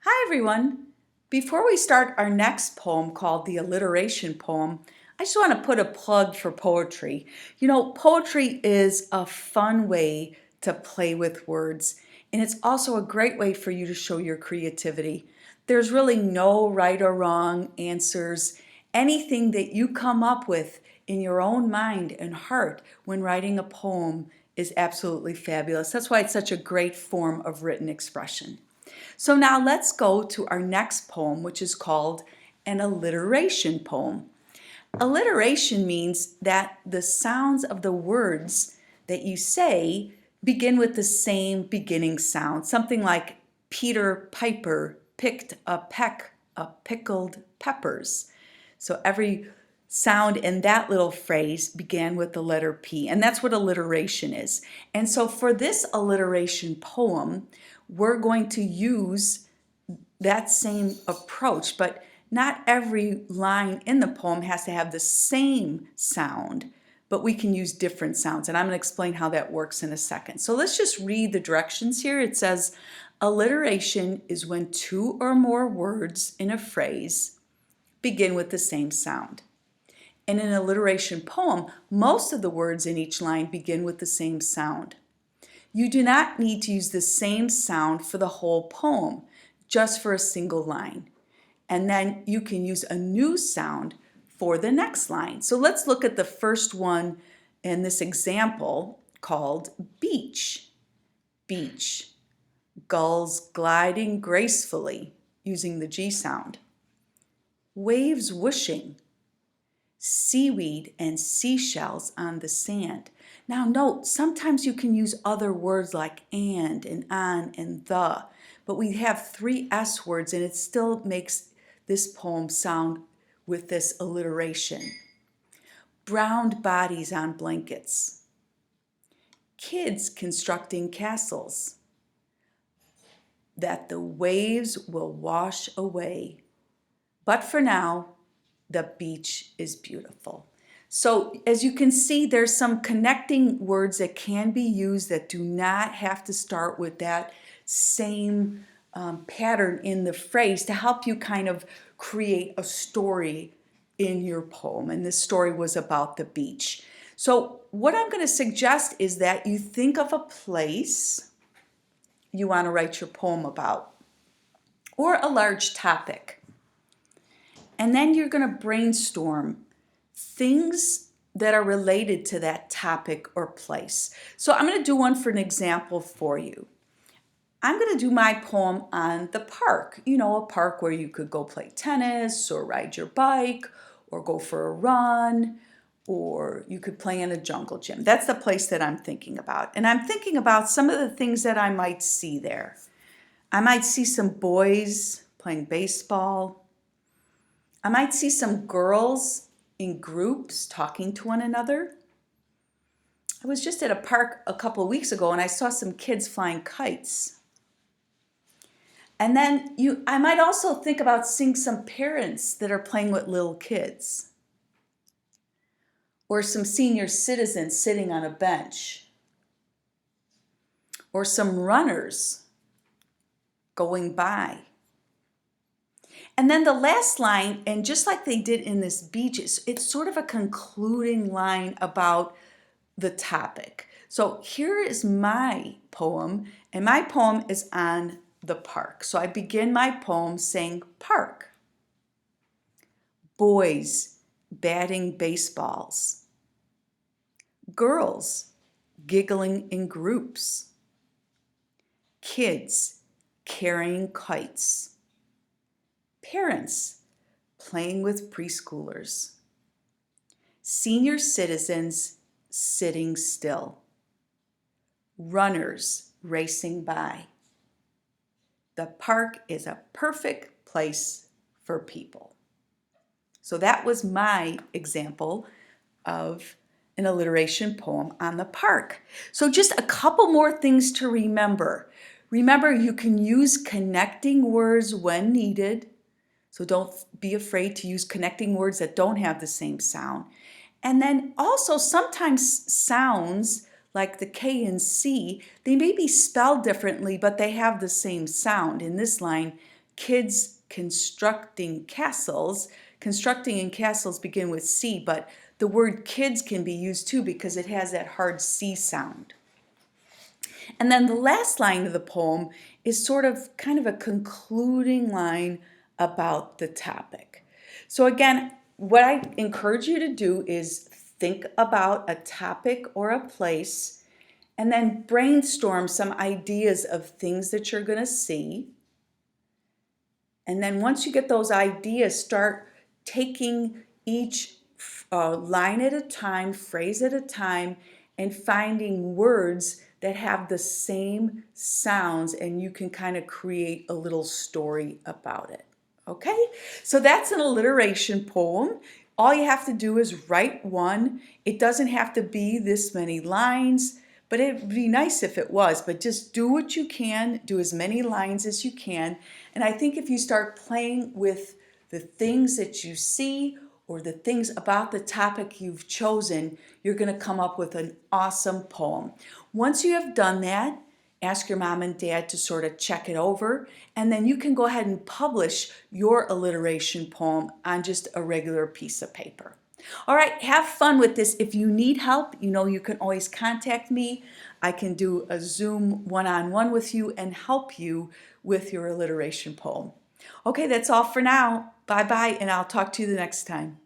Hi everyone! Before we start our next poem called the Alliteration Poem, I just want to put a plug for poetry. You know, poetry is a fun way to play with words, and it's also a great way for you to show your creativity. There's really no right or wrong answers. Anything that you come up with in your own mind and heart when writing a poem is absolutely fabulous. That's why it's such a great form of written expression. So now let's go to our next poem, which is called an alliteration poem. Alliteration means that the sounds of the words that you say begin with the same beginning sound. Something like Peter Piper picked a peck of pickled peppers. So every sound in that little phrase began with the letter P, and that's what alliteration is. And so for this alliteration poem, we're going to use that same approach, but not every line in the poem has to have the same sound, but we can use different sounds, and I'm going to explain how that works in a second. So let's just read the directions here. It says, alliteration is when two or more words in a phrase begin with the same sound. In an alliteration poem, most of the words in each line begin with the same sound. You do not need to use the same sound for the whole poem, just for a single line. And then you can use a new sound for the next line. So let's look at the first one in this example called beach. Beach. Gulls gliding gracefully using the G sound. Waves whooshing. Seaweed and seashells on the sand. Now note, sometimes you can use other words like and on and the, but we have three S words and it still makes this poem sound with this alliteration. Browned bodies on blankets. Kids constructing castles that the waves will wash away. But for now, the beach is beautiful. So as you can see, there's some connecting words that can be used that do not have to start with that same pattern in the phrase to help you kind of create a story in your poem. And this story was about the beach. So what I'm going to suggest is that you think of a place you want to write your poem about, or a large topic. And then you're going to brainstorm things that are related to that topic or place. So I'm going to do one for an example for you. I'm going to do my poem on the park. You know, a park where you could go play tennis or ride your bike or go for a run, or you could play in a jungle gym. That's the place that I'm thinking about. And I'm thinking about some of the things that I might see there. I might see some boys playing baseball. I might see some girls in groups talking to one another. I was just at a park a couple of weeks ago and I saw some kids flying kites. And then I might also think about seeing some parents that are playing with little kids, or some senior citizens sitting on a bench, or some runners going by. And then the last line, and just like they did in this beach, it's sort of a concluding line about the topic. So here is my poem, and my poem is on the park. So I begin my poem saying park. Boys batting baseballs. Girls giggling in groups. Kids carrying kites. Parents playing with preschoolers. Senior citizens sitting still. Runners racing by. The park is a perfect place for people. So that was my example of an alliteration poem on the park. So just a couple more things to remember. Remember, you can use connecting words when needed. So don't be afraid to use connecting words that don't have the same sound. And then also sometimes sounds like the K and C, they may be spelled differently, but they have the same sound. In this line, kids constructing castles. Constructing and castles begin with C, but the word kids can be used too because it has that hard C sound. And then the last line of the poem is sort of kind of a concluding line about the topic. So again, what I encourage you to do is think about a topic or a place and then brainstorm some ideas of things that you're going to see. And then once you get those ideas, start taking each line at a time, phrase at a time, and finding words that have the same sounds, and you can kind of create a little story about it. Okay, so that's an alliteration poem. All you have to do is write one. It doesn't have to be this many lines, but it would be nice if it was. But just do what you can, do as many lines as you can. And I think if you start playing with the things that you see or the things about the topic you've chosen, you're going to come up with an awesome poem. Once you have done that, ask your mom and dad to sort of check it over, and then you can go ahead and publish your alliteration poem on just a regular piece of paper. All right, have fun with this. If you need help, you know you can always contact me. I can do a Zoom one-on-one with you and help you with your alliteration poem. Okay, that's all for now. Bye-bye, and I'll talk to you the next time.